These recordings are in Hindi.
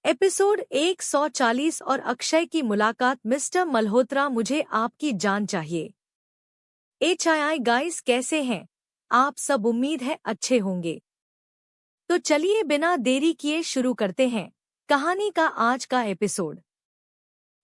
एपिसोड 140 और अक्षय की मुलाकात। मिस्टर मल्होत्रा, मुझे आपकी जान चाहिए। HII गाइस, कैसे हैं आप सब? उम्मीद है अच्छे होंगे। तो चलिए बिना देरी किए शुरू करते हैं कहानी का आज का एपिसोड।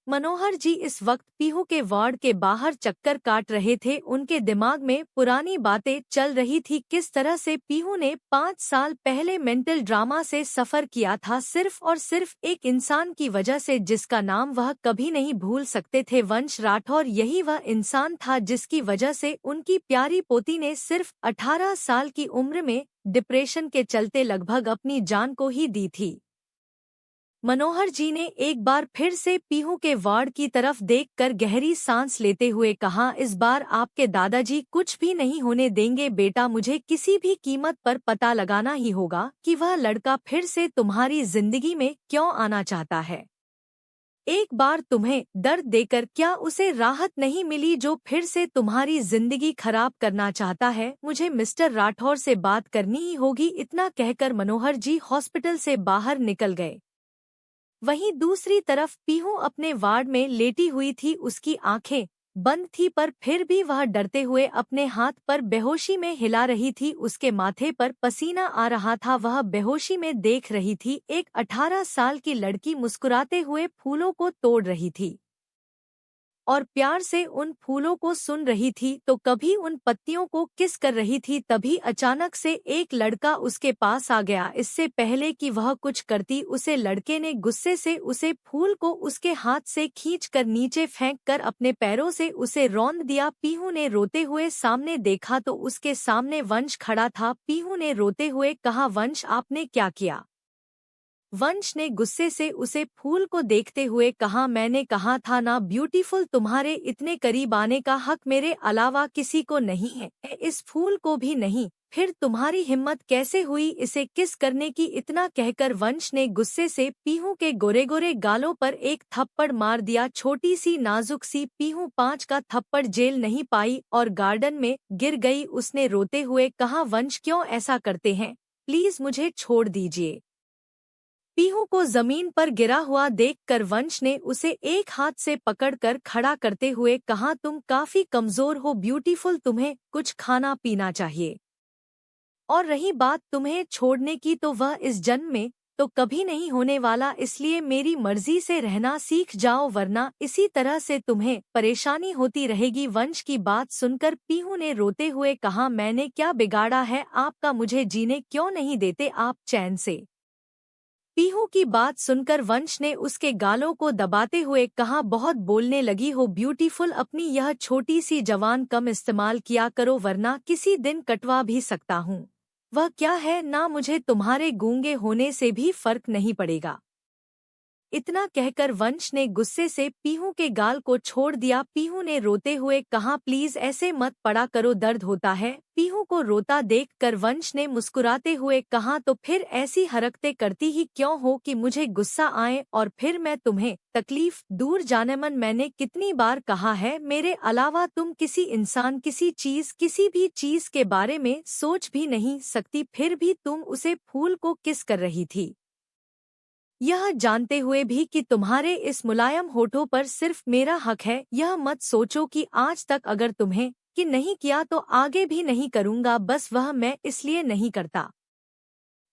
मनोहर जी इस वक्त पीहू के वार्ड के बाहर चक्कर काट रहे थे। उनके दिमाग में पुरानी बातें चल रही थी, किस तरह से पीहू ने 5 साल पहले मेंटल ड्रामा से सफर किया था, सिर्फ और सिर्फ एक इंसान की वजह से जिसका नाम वह कभी नहीं भूल सकते थे, वंश राठौर। यही वह इंसान था जिसकी वजह से उनकी प्यारी पोती ने सिर्फ 18 साल की उम्र में डिप्रेशन के चलते लगभग अपनी जान को ही दी थी। मनोहर जी ने एक बार फिर से पीहू के वार्ड की तरफ देखकर गहरी सांस लेते हुए कहा, इस बार आपके दादाजी कुछ भी नहीं होने देंगे बेटा। मुझे किसी भी कीमत पर पता लगाना ही होगा कि वह लड़का फिर से तुम्हारी जिंदगी में क्यों आना चाहता है। एक बार तुम्हें दर्द देकर क्या उसे राहत नहीं मिली जो फिर से तुम्हारी जिंदगी खराब करना चाहता है? मुझे मिस्टर राठौर से बात करनी ही होगी। इतना कहकर मनोहर जी हॉस्पिटल से बाहर निकल गए। वहीं दूसरी तरफ पीहू अपने वार्ड में लेटी हुई थी। उसकी आंखें बंद थी पर फिर भी वह डरते हुए अपने हाथ पर बेहोशी में हिला रही थी। उसके माथे पर पसीना आ रहा था। वह बेहोशी में देख रही थी एक 18 साल की लड़की मुस्कुराते हुए फूलों को तोड़ रही थी और प्यार से उन फूलों को सुन रही थी तो कभी उन पत्तियों को किस कर रही थी। तभी अचानक से एक लड़का उसके पास आ गया। इससे पहले कि वह कुछ करती, उसे लड़के ने गुस्से से उसे फूल को उसके हाथ से खींचकर नीचे फेंक कर अपने पैरों से उसे रौंद दिया। पीहू ने रोते हुए सामने देखा तो उसके सामने वंश खड़ा था। पीहू ने रोते हुए कहा, वंश आपने क्या किया? वंश ने गुस्से से उसे फूल को देखते हुए कहा, मैंने कहा था ना ब्यूटीफुल, तुम्हारे इतने करीब आने का हक मेरे अलावा किसी को नहीं है, इस फूल को भी नहीं। फिर तुम्हारी हिम्मत कैसे हुई इसे किस करने की? इतना कहकर वंश ने गुस्से से पीहू के गोरे गोरे गालों पर एक थप्पड़ मार दिया। छोटी सी नाजुक सी पीहू 5 का थप्पड़ झेल नहीं पाई और गार्डन में गिर गई। उसने रोते हुए कहा, वंश क्यों ऐसा करते हैं? प्लीज मुझे छोड़ दीजिए। पीहू को जमीन पर गिरा हुआ देखकर वंश ने उसे एक हाथ से पकड़कर खड़ा करते हुए कहा, तुम काफी कमजोर हो ब्यूटीफुल, तुम्हें कुछ खाना पीना चाहिए। और रही बात तुम्हें छोड़ने की तो वह इस जन्म में तो कभी नहीं होने वाला, इसलिए मेरी मर्जी से रहना सीख जाओ वरना इसी तरह से तुम्हें परेशानी होती रहेगी। वंश की बात सुनकर पीहू ने रोते हुए कहा, मैंने क्या बिगाड़ा है आपका? मुझे जीने क्यों नहीं देते आप चैन से? पीहू की बात सुनकर वंश ने उसके गालों को दबाते हुए कहा, बहुत बोलने लगी हो ब्यूटीफुल, अपनी यह छोटी सी जवान कम इस्तेमाल किया करो वरना किसी दिन कटवा भी सकता हूँ। वह क्या है ना, मुझे तुम्हारे गूंगे होने से भी फर्क नहीं पड़ेगा। इतना कहकर वंश ने गुस्से से पीहू के गाल को छोड़ दिया। पीहू ने रोते हुए कहा, प्लीज ऐसे मत पड़ा करो, दर्द होता है। पीहू को रोता देखकर वंश ने मुस्कुराते हुए कहा, तो फिर ऐसी हरकतें करती ही क्यों हो कि मुझे गुस्सा आए और फिर मैं तुम्हें तकलीफ दूर जाने मन। मैंने कितनी बार कहा है, मेरे अलावा तुम किसी इंसान, किसी भी चीज के बारे में सोच भी नहीं सकती, फिर भी तुम उसे फूल को किस कर रही थी, यह जानते हुए भी कि तुम्हारे इस मुलायम होठों पर सिर्फ मेरा हक है। यह मत सोचो कि आज तक अगर तुम्हें कि नहीं किया तो आगे भी नहीं करूँगा, बस वह मैं इसलिए नहीं करता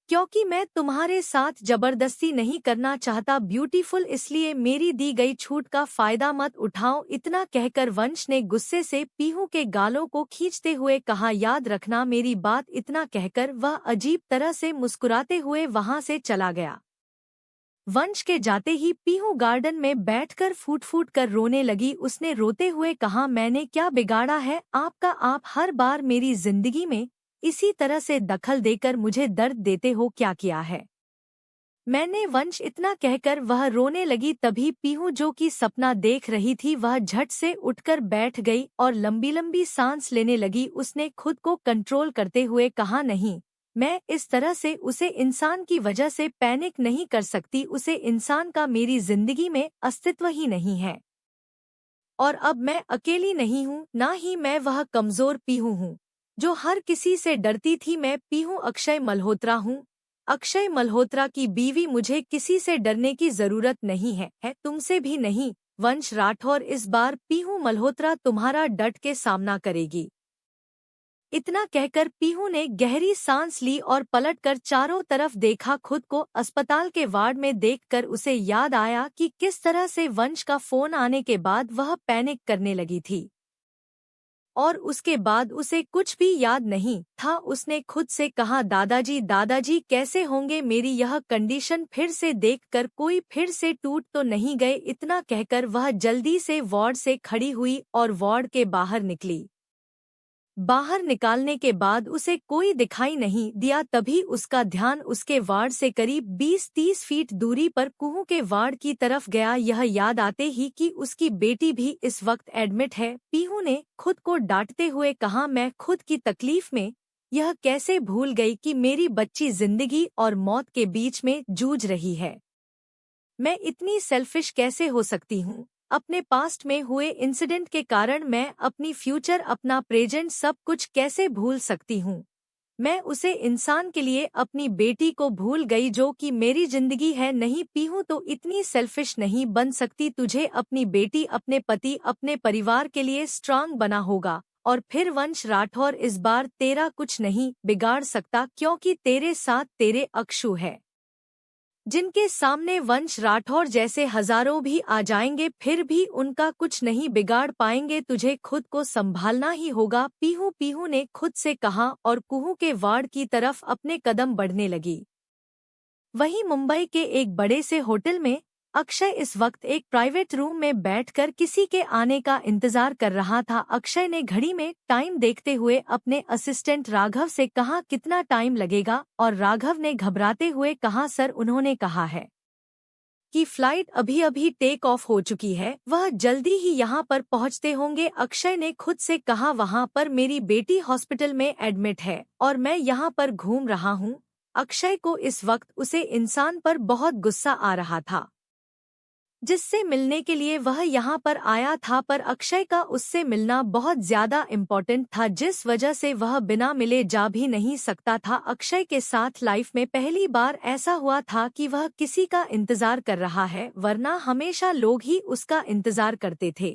क्योंकि मैं तुम्हारे साथ जबरदस्ती नहीं करना चाहता ब्यूटीफुल, इसलिए मेरी दी गई छूट का फायदा मत उठाओ। इतना कहकर वंश ने गुस्से से पीहू के गालों को खींचते हुए कहा, याद रखना मेरी बात। इतना कहकर वह अजीब तरह से मुस्कुराते हुए वहां से चला गया। वंश के जाते ही पीहू गार्डन में बैठकर फूट फूट कर रोने लगी। उसने रोते हुए कहा, मैंने क्या बिगाड़ा है आपका? आप हर बार मेरी जिंदगी में इसी तरह से दखल देकर मुझे दर्द देते हो, क्या किया है मैंने? वंश इतना कहकर वह रोने लगी। तभी पीहू जो कि सपना देख रही थी वह झट से उठकर बैठ गई और लंबी लंबी सांस लेने लगी। उसने खुद को कंट्रोल करते हुए कहा, नहीं, मैं इस तरह से उसे इंसान की वजह से पैनिक नहीं कर सकती। उसे इंसान का मेरी जिंदगी में अस्तित्व ही नहीं है और अब मैं अकेली नहीं हूँ, ना ही मैं वह कमजोर पीहू हूँ जो हर किसी से डरती थी। मैं पीहू अक्षय मल्होत्रा हूँ। अक्षय मल्होत्रा की बीवी, मुझे किसी से डरने की जरूरत नहीं है तुमसे भी नहीं। वंश राठौर, इस बार पीहू मल्होत्रा तुम्हारा डट के सामना करेगी। इतना कहकर पीहू ने गहरी सांस ली और पलटकर चारों तरफ देखा। खुद को अस्पताल के वार्ड में देखकर उसे याद आया कि किस तरह से वंश का फोन आने के बाद वह पैनिक करने लगी थी, और उसके बाद उसे कुछ भी याद नहीं था। उसने खुद से कहा, दादाजी दादाजी कैसे होंगे, मेरी यह कंडीशन फिर से देखकर कोई फिर से टूट तो नहीं गए। इतना कहकर वह जल्दी से वार्ड से खड़ी हुई और वार्ड के बाहर निकली। बाहर निकालने के बाद उसे कोई दिखाई नहीं दिया। तभी उसका ध्यान उसके वार्ड से करीब 20-30 फीट दूरी पर कुहू के वार्ड की तरफ गया। यह याद आते ही कि उसकी बेटी भी इस वक्त एडमिट है। पीहू ने खुद को डांटते हुए कहा, मैं खुद की तकलीफ में यह कैसे भूल गई कि मेरी बच्ची जिंदगी और मौत के बीच में जूझ रही है। मैं इतनी सेल्फिश कैसे हो सकती हूँ। अपने पास्ट में हुए इंसिडेंट के कारण मैं अपनी फ्यूचर, अपना प्रेजेंट, सब कुछ कैसे भूल सकती हूँ। मैं उसे इंसान के लिए अपनी बेटी को भूल गई जो कि मेरी जिंदगी है। नहीं पीहू, तो इतनी सेल्फिश नहीं बन सकती। तुझे अपनी बेटी, अपने पति, अपने परिवार के लिए स्ट्रांग बना होगा। और फिर वंश राठौर, इस बार तेरा कुछ नहीं बिगाड़ सकता क्योंकि तेरे साथ तेरे अक्षु है, जिनके सामने वंश राठौर जैसे हजारों भी आ जाएंगे फिर भी उनका कुछ नहीं बिगाड़ पाएंगे। तुझे खुद को संभालना ही होगा। पीहू पीहू ने खुद से कहा और कुहू के वार्ड की तरफ अपने कदम बढ़ने लगी। वहीं मुंबई के एक बड़े से होटल में अक्षय इस वक्त एक प्राइवेट रूम में बैठकर किसी के आने का इंतजार कर रहा था। अक्षय ने घड़ी में टाइम देखते हुए अपने असिस्टेंट राघव से कहा, कितना टाइम लगेगा, और राघव ने घबराते हुए कहा, सर उन्होंने कहा है कि फ्लाइट अभी अभी टेक ऑफ हो चुकी है, वह जल्दी ही यहाँ पर पहुँचते होंगे। अक्षय ने खुद से कहा, वहाँ पर मेरी बेटी हॉस्पिटल में एडमिट है और मैं यहाँ पर घूम रहा हूँ। अक्षय को इस वक्त उसे इंसान पर बहुत गुस्सा आ रहा था जिससे मिलने के लिए वह यहाँ पर आया था, पर अक्षय का उससे मिलना बहुत ज्यादा इम्पोर्टेंट था जिस वजह से वह बिना मिले जा भी नहीं सकता था। अक्षय के साथ लाइफ में पहली बार ऐसा हुआ था कि वह किसी का इंतजार कर रहा है, वरना हमेशा लोग ही उसका इंतजार करते थे।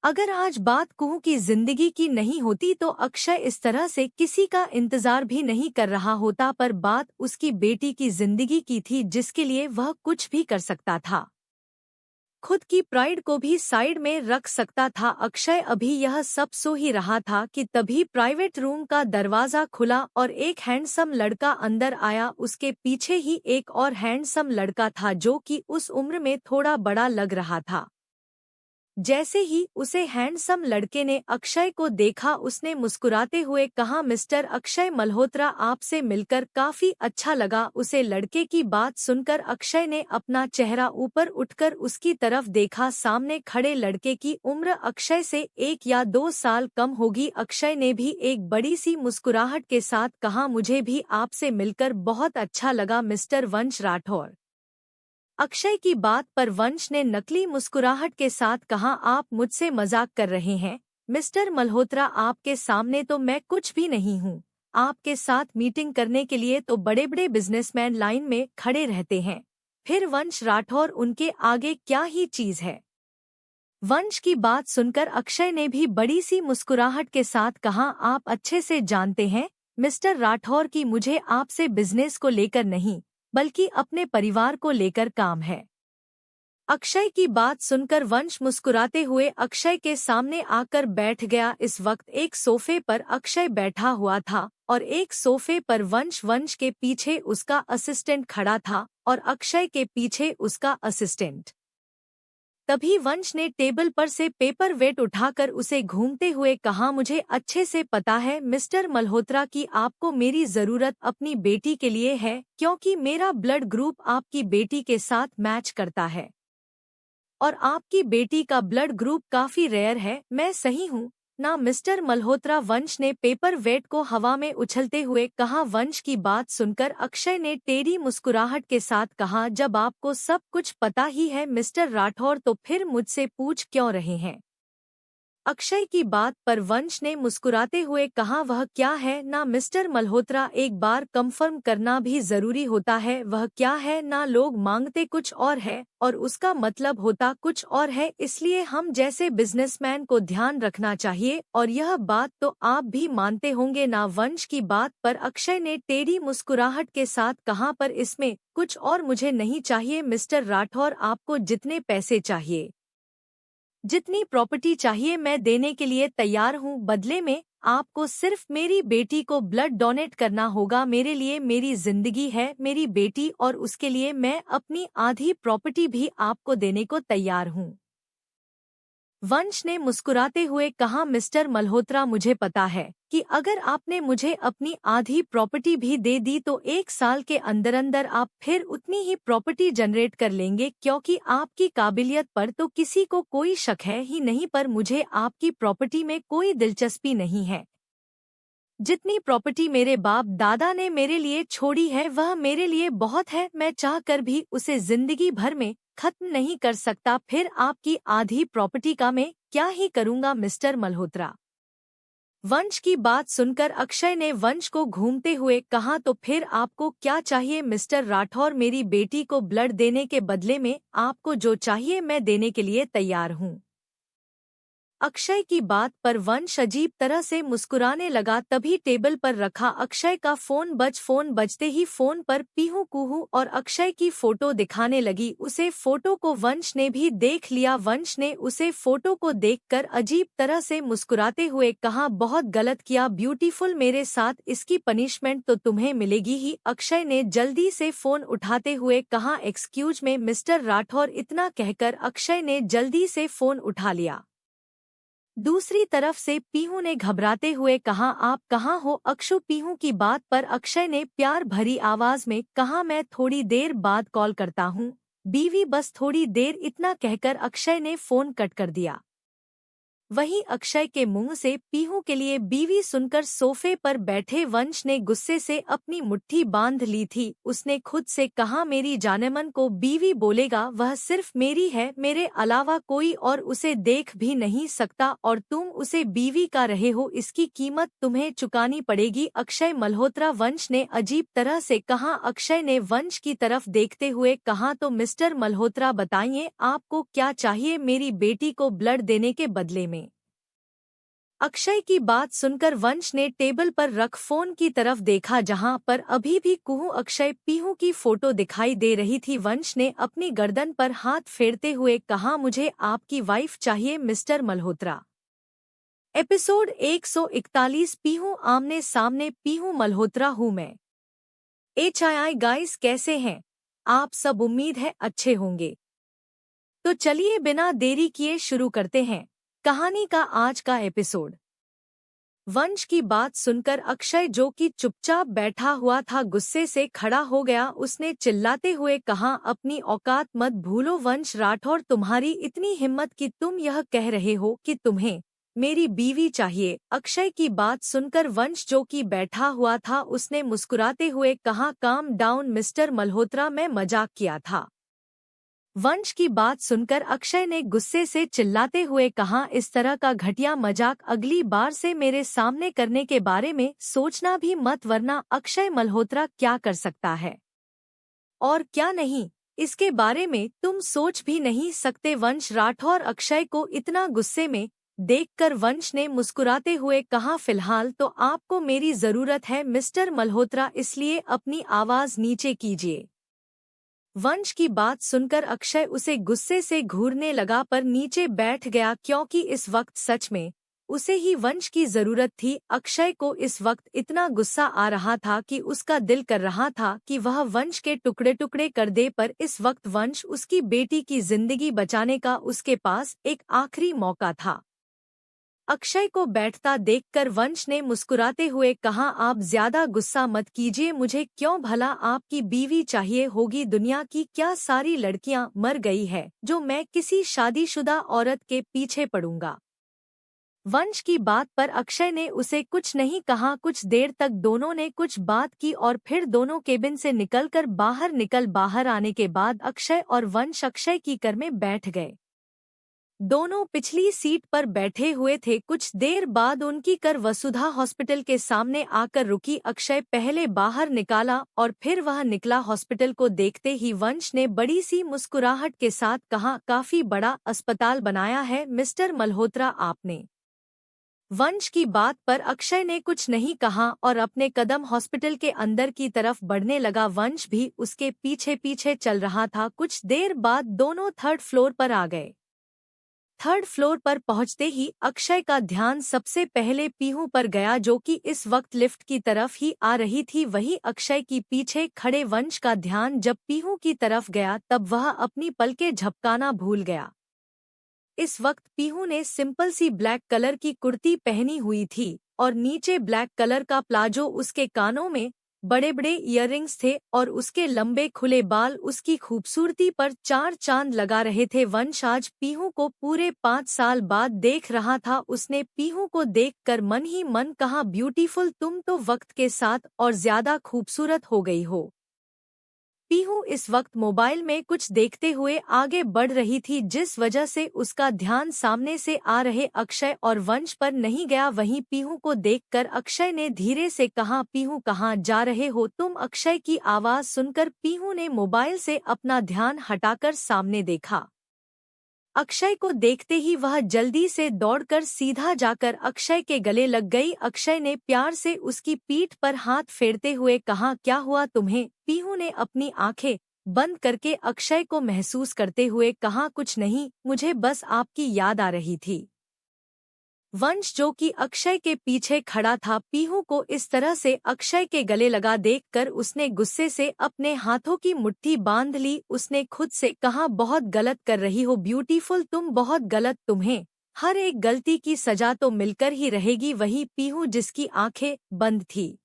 अगर आज बात कुहू की जिंदगी की नहीं होती तो अक्षय इस तरह से किसी का इंतजार भी नहीं कर रहा होता, पर बात उसकी बेटी की जिंदगी की थी जिसके लिए वह कुछ भी कर सकता था, खुद की प्राइड को भी साइड में रख सकता था। अक्षय अभी यह सब सो ही रहा था कि तभी प्राइवेट रूम का दरवाजा खुला और एक हैंडसम लड़का अंदर आया। उसके पीछे ही एक और हैंडसम लड़का था जो कि उस उम्र में थोड़ा बड़ा लग रहा था। जैसे ही उसे हैंडसम लड़के ने अक्षय को देखा, उसने मुस्कुराते हुए कहा, मिस्टर अक्षय मल्होत्रा, आपसे मिलकर काफी अच्छा लगा। उसे लड़के की बात सुनकर अक्षय ने अपना चेहरा ऊपर उठकर उसकी तरफ देखा। सामने खड़े लड़के की उम्र अक्षय से 1 या 2 साल कम होगी। अक्षय ने भी एक बड़ी सी मुस्कुराहट के साथ कहा, मुझे भी आपसे मिलकर बहुत अच्छा लगा मिस्टर वंश राठौर। अक्षय की बात पर वंश ने नकली मुस्कुराहट के साथ कहा, आप मुझसे मजाक कर रहे हैं मिस्टर मल्होत्रा, आपके सामने तो मैं कुछ भी नहीं हूँ। आपके साथ मीटिंग करने के लिए तो बड़े बड़े बिजनेसमैन लाइन में खड़े रहते हैं, फिर वंश राठौर उनके आगे क्या ही चीज है। वंश की बात सुनकर अक्षय ने भी बड़ी सी मुस्कुराहट के साथ कहा, आप अच्छे से जानते हैं मिस्टर राठौर की मुझे आपसे बिजनेस को लेकर नहीं बल्कि अपने परिवार को लेकर काम है। अक्षय की बात सुनकर वंश मुस्कुराते हुए अक्षय के सामने आकर बैठ गया। इस वक्त एक सोफे पर अक्षय बैठा हुआ था और एक सोफे पर वंश के पीछे उसका असिस्टेंट खड़ा था और अक्षय के पीछे उसका असिस्टेंट। तभी वंश ने टेबल पर से पेपर वेट उठाकर उसे घूमते हुए कहा, मुझे अच्छे से पता है मिस्टर मल्होत्रा कि आपको मेरी जरूरत अपनी बेटी के लिए है, क्योंकि मेरा ब्लड ग्रुप आपकी बेटी के साथ मैच करता है और आपकी बेटी का ब्लड ग्रुप काफी रेयर है। मैं सही हूँ ना मिस्टर मल्होत्रा? वंश ने पेपर वेट को हवा में उछलते हुए कहा। वंश की बात सुनकर अक्षय ने टेढ़ी मुस्कुराहट के साथ कहा, जब आपको सब कुछ पता ही है मिस्टर राठौर तो फिर मुझसे पूछ क्यों रहे हैं? अक्षय की बात पर वंश ने मुस्कुराते हुए कहा, वह क्या है ना मिस्टर मल्होत्रा, एक बार कंफर्म करना भी जरूरी होता है। वह क्या है ना, लोग मांगते कुछ और है और उसका मतलब होता कुछ और है, इसलिए हम जैसे बिजनेसमैन को ध्यान रखना चाहिए और यह बात तो आप भी मानते होंगे ना। वंश की बात पर अक्षय ने टेढ़ी मुस्कुराहट के साथ कहा, पर इसमें कुछ और मुझे नहीं चाहिए मिस्टर राठौर, आपको जितने पैसे चाहिए, जितनी प्रॉपर्टी चाहिए, मैं देने के लिए तैयार हूँ। बदले में आपको सिर्फ मेरी बेटी को ब्लड डोनेट करना होगा। मेरे लिए मेरी जिंदगी है मेरी बेटी, और उसके लिए मैं अपनी आधी प्रॉपर्टी भी आपको देने को तैयार हूँ। वंश ने मुस्कुराते हुए कहा, मिस्टर मल्होत्रा, मुझे पता है कि अगर आपने मुझे अपनी आधी प्रॉपर्टी भी दे दी तो 1 साल के अंदर अंदर आप फिर उतनी ही प्रॉपर्टी जनरेट कर लेंगे, क्योंकि आपकी काबिलियत पर तो किसी को कोई शक है ही नहीं। पर मुझे आपकी प्रॉपर्टी में कोई दिलचस्पी नहीं है। जितनी प्रॉपर्टी मेरे बाप दादा ने मेरे लिए छोड़ी है वह मेरे लिए बहुत है। मैं चाहकर भी उसे जिंदगी भर में खत्म नहीं कर सकता। फिर आपकी आधी प्रॉपर्टी का मैं क्या ही करूंगा मिस्टर मल्होत्रा। वंश की बात सुनकर अक्षय ने वंश को घूमते हुए कहा, तो फिर आपको क्या चाहिए मिस्टर राठौर। मेरी बेटी को ब्लड देने के बदले में आपको जो चाहिए मैं देने के लिए तैयार हूँ। अक्षय की बात पर वंश अजीब तरह से मुस्कुराने लगा। तभी टेबल पर रखा अक्षय का फोन बजते ही फोन पर पीहू कुहू और अक्षय की फोटो दिखाने लगी। उसे फोटो को वंश ने भी देख लिया। वंश ने उसे फोटो को देखकर अजीब तरह से मुस्कुराते हुए कहा, बहुत गलत किया ब्यूटीफुल, मेरे साथ इसकी पनिशमेंट तो तुम्हें मिलेगी ही। अक्षय ने जल्दी से फोन उठाते हुए कहा, एक्सक्यूज में मिस्टर राठौर। इतना कहकर अक्षय ने जल्दी से फोन उठा लिया। दूसरी तरफ से पीहू ने घबराते हुए कहा, आप कहाँ हो अक्षु। पीहू की बात पर अक्षय ने प्यार भरी आवाज में कहा, मैं थोड़ी देर बाद कॉल करता हूँ बीवी, बस थोड़ी देर। इतना कहकर अक्षय ने फोन कट कर दिया। वहीं अक्षय के मुंह से पीहू के लिए बीवी सुनकर सोफे पर बैठे वंश ने गुस्से से अपनी मुट्ठी बांध ली थी। उसने खुद से कहा, मेरी जानेमन को बीवी बोलेगा, वह सिर्फ मेरी है, मेरे अलावा कोई और उसे देख भी नहीं सकता, और तुम उसे बीवी का रहे हो, इसकी कीमत तुम्हें चुकानी पड़ेगी। अक्षय मल्होत्रा, वंश ने अजीब तरह से कहा। अक्षय ने वंश की तरफ देखते हुए कहा, तो मिस्टर मल्होत्रा बताइए आपको क्या चाहिए मेरी बेटी को ब्लड देने के बदले में। अक्षय की बात सुनकर वंश ने टेबल पर रख फोन की तरफ देखा, जहां पर अभी भी कुहू अक्षय पीहू की फोटो दिखाई दे रही थी। वंश ने अपनी गर्दन पर हाथ फेरते हुए कहा, मुझे आपकी वाइफ चाहिए मिस्टर मल्होत्रा। एपिसोड 141, पीहू आमने सामने। पीहू मल्होत्रा हूँ मैं। HII गाइस, कैसे हैं आप सब, उम्मीद है अच्छे होंगे। तो चलिए बिना देरी किए शुरू करते हैं कहानी का आज का एपिसोड। वंश की बात सुनकर अक्षय, जो कि चुपचाप बैठा हुआ था, गुस्से से खड़ा हो गया। उसने चिल्लाते हुए कहा, अपनी औकात मत भूलो वंश राठौर, तुम्हारी इतनी हिम्मत कि तुम यह कह रहे हो कि तुम्हें मेरी बीवी चाहिए। अक्षय की बात सुनकर वंश, जो कि बैठा हुआ था, उसने मुस्कुराते हुए कहा, काम डाउन मिस्टर मल्होत्रा, मैं मजाक किया था। वंश की बात सुनकर अक्षय ने गुस्से से चिल्लाते हुए कहा, इस तरह का घटिया मजाक अगली बार से मेरे सामने करने के बारे में सोचना भी मत, वरना अक्षय मल्होत्रा क्या कर सकता है और क्या नहीं, इसके बारे में तुम सोच भी नहीं सकते। वंश राठौर अक्षय को इतना गुस्से में देखकर वंश ने मुस्कुराते हुए कहा, फिलहाल तो आपको मेरी जरूरत है मिस्टर मल्होत्रा, इसलिए अपनी आवाज नीचे कीजिए। वंश की बात सुनकर अक्षय उसे गुस्से से घूरने लगा, पर नीचे बैठ गया, क्योंकि इस वक्त सच में उसे ही वंश की जरूरत थी। अक्षय को इस वक्त इतना गुस्सा आ रहा था कि उसका दिल कर रहा था कि वह वंश के टुकड़े टुकड़े कर दे, पर इस वक्त वंश उसकी बेटी की जिंदगी बचाने का उसके पास एक आखिरी मौका था। अक्षय को बैठता देखकर वंश ने मुस्कुराते हुए कहा, आप ज्यादा गुस्सा मत कीजिए, मुझे क्यों भला आपकी बीवी चाहिए होगी। दुनिया की क्या सारी लड़कियां मर गई है जो मैं किसी शादीशुदा औरत के पीछे पड़ूंगा। वंश की बात पर अक्षय ने उसे कुछ नहीं कहा। कुछ देर तक दोनों ने कुछ बात की और फिर दोनों केबिन से निकलकर बाहर आने के बाद अक्षय और वंश अक्षय की कार में बैठ गए। दोनों पिछली सीट पर बैठे हुए थे। कुछ देर बाद उनकी कार वसुधा हॉस्पिटल के सामने आकर रुकी। अक्षय पहले बाहर निकाला और फिर वह निकला। हॉस्पिटल को देखते ही वंश ने बड़ी सी मुस्कुराहट के साथ कहा, काफी बड़ा अस्पताल बनाया है मिस्टर मल्होत्रा आपने। वंश की बात पर अक्षय ने कुछ नहीं कहा और अपने कदम हॉस्पिटल के अंदर की तरफ बढ़ने लगा। वंश भी उसके पीछे पीछे चल रहा था। कुछ देर बाद दोनों थर्ड फ्लोर पर आ गए। थर्ड फ्लोर पर पहुंचते ही अक्षय का ध्यान सबसे पहले पीहू पर गया, जो कि इस वक्त लिफ्ट की तरफ ही आ रही थी। वहीं अक्षय की पीछे खड़े वंश का ध्यान जब पीहू की तरफ गया तब वह अपनी पलकें झपकाना भूल गया। इस वक्त पीहू ने सिंपल सी ब्लैक कलर की कुर्ती पहनी हुई थी और नीचे ब्लैक कलर का प्लाजो। उसके कानों में बड़े बड़े इयररिंग्स थे और उसके लंबे खुले बाल उसकी खूबसूरती पर चार चांद लगा रहे थे। वंश आज पीहू को पूरे 5 साल बाद देख रहा था। उसने पीहू को देखकर मन ही मन कहा, ब्यूटीफुल, तुम तो वक्त के साथ और ज्यादा खूबसूरत हो गई हो। पीहू इस वक्त मोबाइल में कुछ देखते हुए आगे बढ़ रही थी, जिस वजह से उसका ध्यान सामने से आ रहे अक्षय और वंश पर नहीं गया। वहीं पीहू को देखकर अक्षय ने धीरे से कहा, पीहू कहाँ जा रहे हो तुम? अक्षय की आवाज सुनकर पीहू ने मोबाइल से अपना ध्यान हटाकर सामने देखा। अक्षय को देखते ही वह जल्दी से दौड़कर सीधा जाकर अक्षय के गले लग गई। अक्षय ने प्यार से उसकी पीठ पर हाथ फेरते हुए कहा, क्या हुआ तुम्हें? पीहू ने अपनी आंखें बंद करके अक्षय को महसूस करते हुए कहा, कुछ नहीं, मुझे बस आपकी याद आ रही थी। वंश जो कि अक्षय के पीछे खड़ा था, पीहू को इस तरह से अक्षय के गले लगा देखकर उसने गुस्से से अपने हाथों की मुट्ठी बांध ली। उसने खुद से कहा, बहुत गलत कर रही हो ब्यूटीफुल, तुम बहुत गलत, तुम्हें हर एक गलती की सजा तो मिलकर ही रहेगी। वही पीहू जिसकी आंखें बंद थी,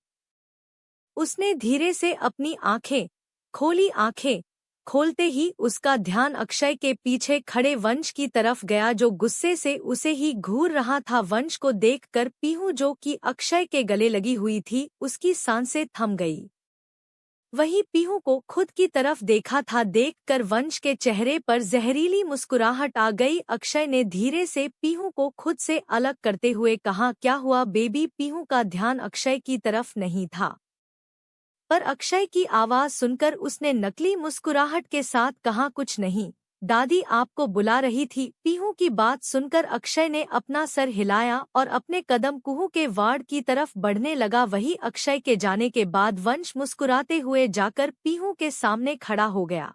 उसने धीरे से अपनी आंखें खोली। आंखें खोलते ही उसका ध्यान अक्षय के पीछे खड़े वंश की तरफ गया, जो गुस्से से उसे ही घूर रहा था। वंश को देखकर पीहू जो कि अक्षय के गले लगी हुई थी, उसकी सांसें थम गई। वही पीहू को खुद की तरफ देखा था। देखकर वंश के चेहरे पर जहरीली मुस्कुराहट आ गई। अक्षय ने धीरे से पीहू को खुद से अलग करते हुए कहा, क्या हुआ बेबी? पीहू का ध्यान अक्षय की तरफ नहीं था, पर अक्षय की आवाज सुनकर उसने नकली मुस्कुराहट के साथ कहा, कुछ नहीं, दादी आपको बुला रही थी। पीहू की बात सुनकर अक्षय ने अपना सर हिलाया और अपने कदम कुहू के वार्ड की तरफ बढ़ने लगा। वही अक्षय के जाने के बाद वंश मुस्कुराते हुए जाकर पीहू के सामने खड़ा हो गया।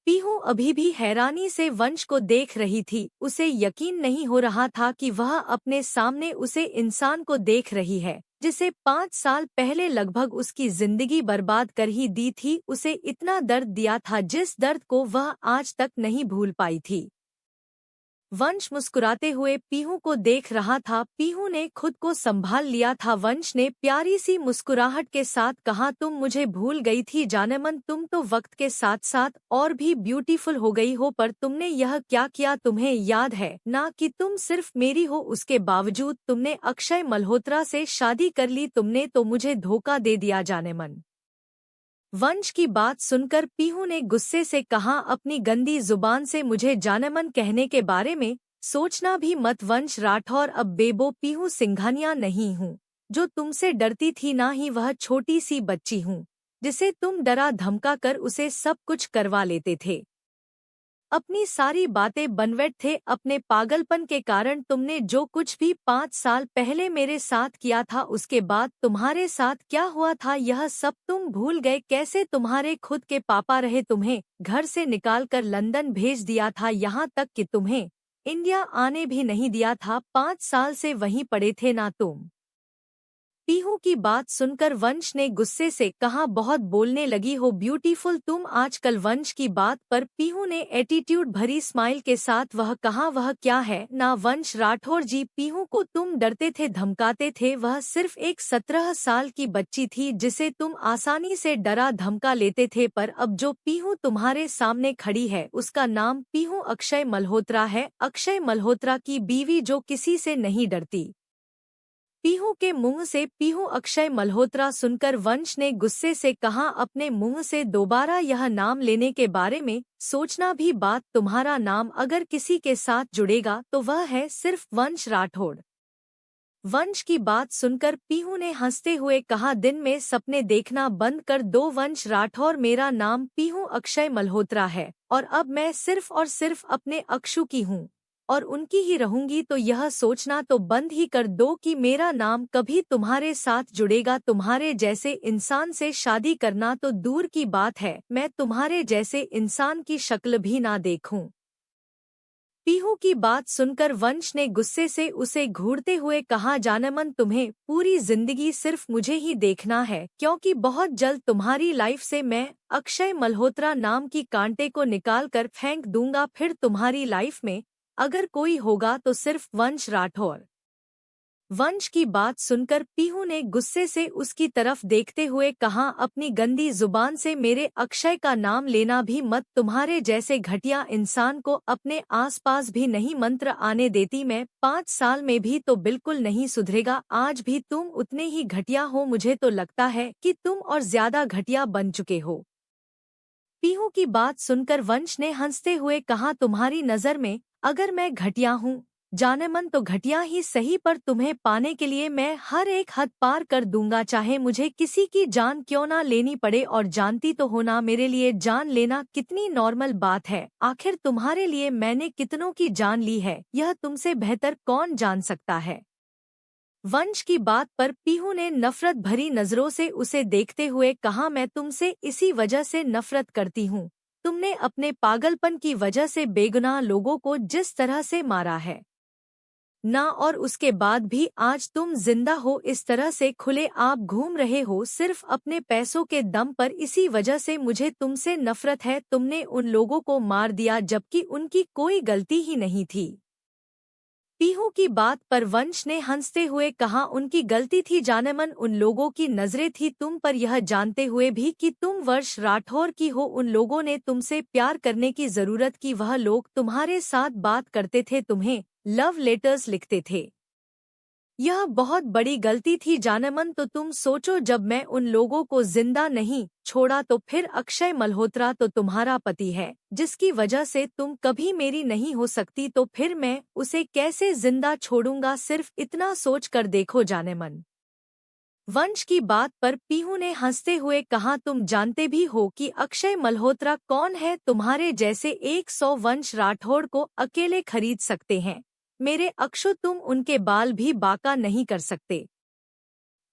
पीहू अभी भी हैरानी से वंश को देख रही थी। उसे यकीन नहीं हो रहा था कि वह अपने सामने उसे इंसान को देख रही है जिसे 5 साल पहले लगभग उसकी जिंदगी बर्बाद कर ही दी थी। उसे इतना दर्द दिया था जिस दर्द को वह आज तक नहीं भूल पाई थी। वंश मुस्कुराते हुए पीहू को देख रहा था। पीहू ने खुद को संभाल लिया था। वंश ने प्यारी सी मुस्कुराहट के साथ कहा, तुम मुझे भूल गई थी जानमन, तुम तो वक्त के साथ साथ और भी ब्यूटीफुल हो गई हो, पर तुमने यह क्या किया? तुम्हें याद है ना कि तुम सिर्फ मेरी हो? उसके बावजूद तुमने अक्षय मल्होत्रा से शादी कर ली। तुमने तो मुझे धोखा दे दिया जानमन। वंश की बात सुनकर पीहू ने गुस्से से कहा, अपनी गंदी जुबान से मुझे जानमन कहने के बारे में सोचना भी मत। वंश राठौर अब बेबो पीहू सिंघानिया नहीं हूँ जो तुमसे डरती थी, ना ही वह छोटी सी बच्ची हूँ जिसे तुम डरा धमका कर उसे सब कुछ करवा लेते थे। अपनी सारी बातें बनवट थे। अपने पागलपन के कारण तुमने जो कुछ भी 5 साल पहले मेरे साथ किया था, उसके बाद तुम्हारे साथ क्या हुआ था यह सब तुम भूल गए। कैसे तुम्हारे खुद के पापा रहे तुम्हें घर से निकालकर लंदन भेज दिया था, यहाँ तक कि तुम्हें इंडिया आने भी नहीं दिया था। 5 साल से वहीं पड़े थे ना तुम। पीहू की बात सुनकर वंश ने गुस्से से कहा, बहुत बोलने लगी हो ब्यूटीफुल तुम आजकल। वंश की बात पर पीहू ने एटीट्यूड भरी स्माइल के साथ वह कहा, वह क्या है ना वंश राठौर जी, पीहू को तुम डरते थे, धमकाते थे। वह सिर्फ एक 17 साल की बच्ची थी जिसे तुम आसानी से डरा धमका लेते थे, पर अब जो पीहू तुम्हारे सामने खड़ी है उसका नाम पीहू अक्षय मल्होत्रा है। अक्षय मल्होत्रा की बीवी जो किसी से नहीं डरती। पीहू के मुंह से पीहू अक्षय मल्होत्रा सुनकर वंश ने गुस्से से कहा, अपने मुंह से दोबारा यह नाम लेने के बारे में सोचना भी बात। तुम्हारा नाम अगर किसी के साथ जुड़ेगा तो वह है सिर्फ वंश राठौड़। वंश की बात सुनकर पीहू ने हंसते हुए कहा, दिन में सपने देखना बंद कर दो वंश राठौर। मेरा नाम पीहू अक्षय मल्होत्रा है और अब मैं सिर्फ और सिर्फ अपने अक्षु की हूँ और उनकी ही रहूंगी। तो यह सोचना तो बंद ही कर दो कि मेरा नाम कभी तुम्हारे साथ जुड़ेगा। तुम्हारे जैसे इंसान से शादी करना तो दूर की बात है, मैं तुम्हारे जैसे इंसान की शक्ल भी ना देखूं। पीहू की बात सुनकर वंश ने गुस्से से उसे घूरते हुए कहा, जानमन तुम्हें पूरी जिंदगी सिर्फ मुझे ही देखना है, क्योंकि बहुत जल्द तुम्हारी लाइफ से मैं अक्षय मल्होत्रा नाम की कांटे को निकाल कर फेंक दूंगा। फिर तुम्हारी लाइफ में अगर कोई होगा तो सिर्फ वंश राठौर। वंश की बात सुनकर पीहू ने गुस्से से उसकी तरफ देखते हुए कहा, अपनी गंदी जुबान से मेरे अक्षय का नाम लेना भी मत। तुम्हारे जैसे घटिया इंसान को अपने आसपास भी नहीं मंत्र आने देती मैं। 5 साल में भी तो बिल्कुल नहीं सुधरेगा। आज भी तुम उतने ही घटिया हो, मुझे तो लगता है कि तुम और ज्यादा घटिया बन चुके हो। पीहू की बात सुनकर वंश ने हंसते हुए कहा, तुम्हारी नजर में अगर मैं घटिया हूँ जानमन तो घटिया ही सही, पर तुम्हें पाने के लिए मैं हर एक हद पार कर दूंगा, चाहे मुझे किसी की जान क्यों ना लेनी पड़े। और जानती तो हो ना मेरे लिए जान लेना कितनी नॉर्मल बात है। आखिर तुम्हारे लिए मैंने कितनों की जान ली है, यह तुमसे बेहतर कौन जान सकता है। वंश की बात पर पीहू ने नफरत भरी नजरों से उसे देखते हुए कहा, मैं तुमसे इसी वजह से नफरत करती हूँ। तुमने अपने पागलपन की वजह से बेगुनाह लोगों को जिस तरह से मारा है ना, और उसके बाद भी आज तुम जिंदा हो, इस तरह से खुले आप घूम रहे हो सिर्फ अपने पैसों के दम पर। इसी वजह से मुझे तुमसे नफरत है। तुमने उन लोगों को मार दिया जबकि उनकी कोई गलती ही नहीं थी। पीहू की बात पर वंश ने हंसते हुए कहा, उनकी गलती थी जानमन, उन लोगों की नजरें थी तुम पर। यह जानते हुए भी कि तुम वर्ष राठौर की हो, उन लोगों ने तुमसे प्यार करने की जरूरत की। वह लोग तुम्हारे साथ बात करते थे, तुम्हें लव लेटर्स लिखते थे। यह बहुत बड़ी गलती थी जानमन। तो तुम सोचो, जब मैं उन लोगों को जिंदा नहीं छोड़ा तो फिर अक्षय मल्होत्रा तो तुम्हारा पति है, जिसकी वजह से तुम कभी मेरी नहीं हो सकती, तो फिर मैं उसे कैसे जिंदा छोड़ूंगा। सिर्फ इतना सोच कर देखो जानमन। वंश की बात पर पीहू ने हंसते हुए कहा, तुम जानते भी हो कि अक्षय मल्होत्रा कौन है। तुम्हारे जैसे 100 वंश राठौड़ को अकेले खरीद सकते हैं मेरे अक्षु, तुम उनके बाल भी बाका नहीं कर सकते।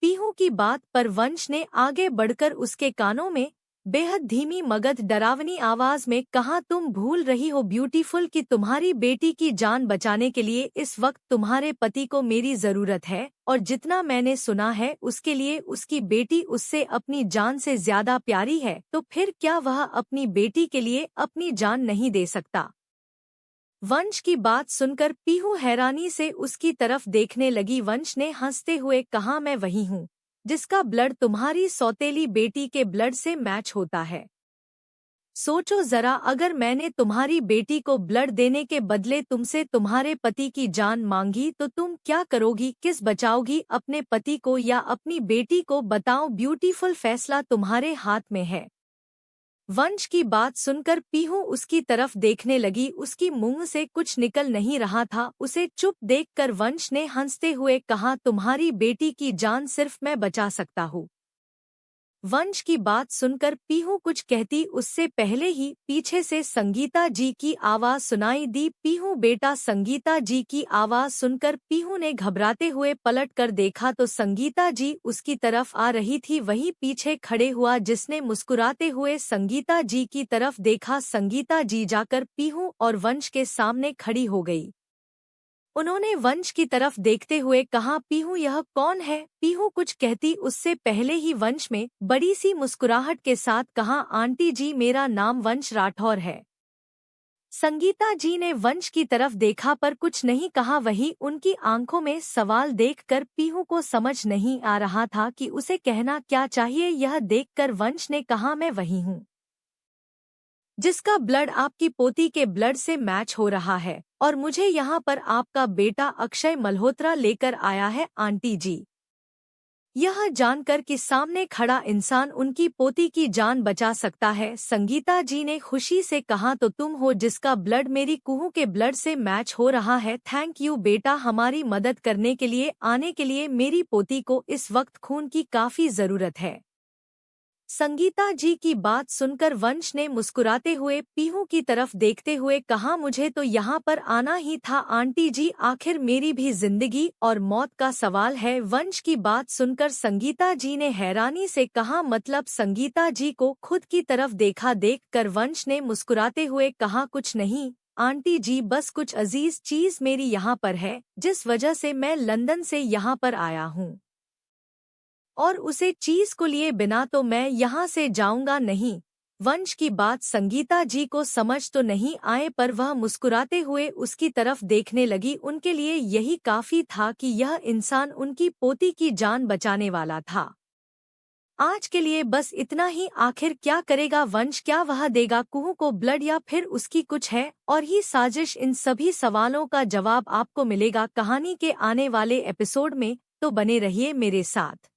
पीहू की बात पर वंश ने आगे बढ़कर उसके कानों में बेहद धीमी मगध डरावनी आवाज में कहा, तुम भूल रही हो ब्यूटीफुल कि तुम्हारी बेटी की जान बचाने के लिए इस वक्त तुम्हारे पति को मेरी जरूरत है, और जितना मैंने सुना है उसके लिए उसकी बेटी उससे अपनी जान से ज्यादा प्यारी है। तो फिर क्या वह अपनी बेटी के लिए अपनी जान नहीं दे सकता। वंश की बात सुनकर पीहू हैरानी से उसकी तरफ देखने लगी। वंश ने हंसते हुए कहा, मैं वही हूँ जिसका ब्लड तुम्हारी सौतेली बेटी के ब्लड से मैच होता है। सोचो जरा, अगर मैंने तुम्हारी बेटी को ब्लड देने के बदले तुमसे तुम्हारे पति की जान मांगी तो तुम क्या करोगी, किस बचाओगी, अपने पति को या अपनी बेटी को? बताओ, ब्यूटीफुल फैसला तुम्हारे हाथ में है। वंश की बात सुनकर पीहू उसकी तरफ देखने लगी। उसकी मुंह से कुछ निकल नहीं रहा था। उसे चुप देखकर वंश ने हंसते हुए कहा, तुम्हारी बेटी की जान सिर्फ मैं बचा सकता हूँ। वंश की बात सुनकर पीहू कुछ कहती उससे पहले ही पीछे से संगीता जी की आवाज सुनाई दी। पीहू बेटा। संगीता जी की आवाज सुनकर पीहू ने घबराते हुए पलट कर देखा तो संगीता जी उसकी तरफ आ रही थी। वहीं पीछे खड़े हुआ जिसने मुस्कुराते हुए संगीता जी की तरफ देखा। संगीता जी जाकर पीहू और वंश के सामने खड़ी हो गई। उन्होंने वंश की तरफ देखते हुए कहा, पीहू यह कौन है? पीहू कुछ कहती उससे पहले ही वंश में बड़ी सी मुस्कुराहट के साथ कहा, आंटी जी, मेरा नाम वंश राठौर है। संगीता जी ने वंश की तरफ देखा पर कुछ नहीं कहा। वही उनकी आंखों में सवाल देखकर पीहू को समझ नहीं आ रहा था कि उसे कहना क्या चाहिए। यह देखकर वंश ने कहा, मैं वही हूँ जिसका ब्लड आपकी पोती के ब्लड से मैच हो रहा है, और मुझे यहाँ पर आपका बेटा अक्षय मल्होत्रा लेकर आया है आंटी जी। यह जानकर कि सामने खड़ा इंसान उनकी पोती की जान बचा सकता है, संगीता जी ने खुशी से कहा, तो तुम हो जिसका ब्लड मेरी कुहू के ब्लड से मैच हो रहा है। थैंक यू बेटा, हमारी मदद करने के लिए आने के लिए। मेरी पोती को इस वक्त खून की काफी जरूरत है। संगीता जी की बात सुनकर वंश ने मुस्कुराते हुए पीहू की तरफ देखते हुए कहा, मुझे तो यहाँ पर आना ही था आंटी जी, आखिर मेरी भी जिंदगी और मौत का सवाल है। वंश की बात सुनकर संगीता जी ने हैरानी से कहा, मतलब? संगीता जी को खुद की तरफ देखा देखकर वंश ने मुस्कुराते हुए कहा, कुछ नहीं आंटी जी, बस कुछ अजीज चीज मेरी यहाँ पर है, जिस वजह से मैं लंदन से यहाँ पर आया हूँ, और उसे चीज को लिए बिना तो मैं यहाँ से जाऊंगा नहीं। वंश की बात संगीता जी को समझ तो नहीं आए, पर वह मुस्कुराते हुए उसकी तरफ देखने लगी। उनके लिए यही काफी था कि यह इंसान उनकी पोती की जान बचाने वाला था। आज के लिए बस इतना ही। आखिर क्या करेगा वंश? क्या वह देगा कुहू को ब्लड या फिर उसकी कुछ है और ही साजिश? इन सभी सवालों का जवाब आपको मिलेगा कहानी के आने वाले एपिसोड में, तो बने रहिए मेरे साथ।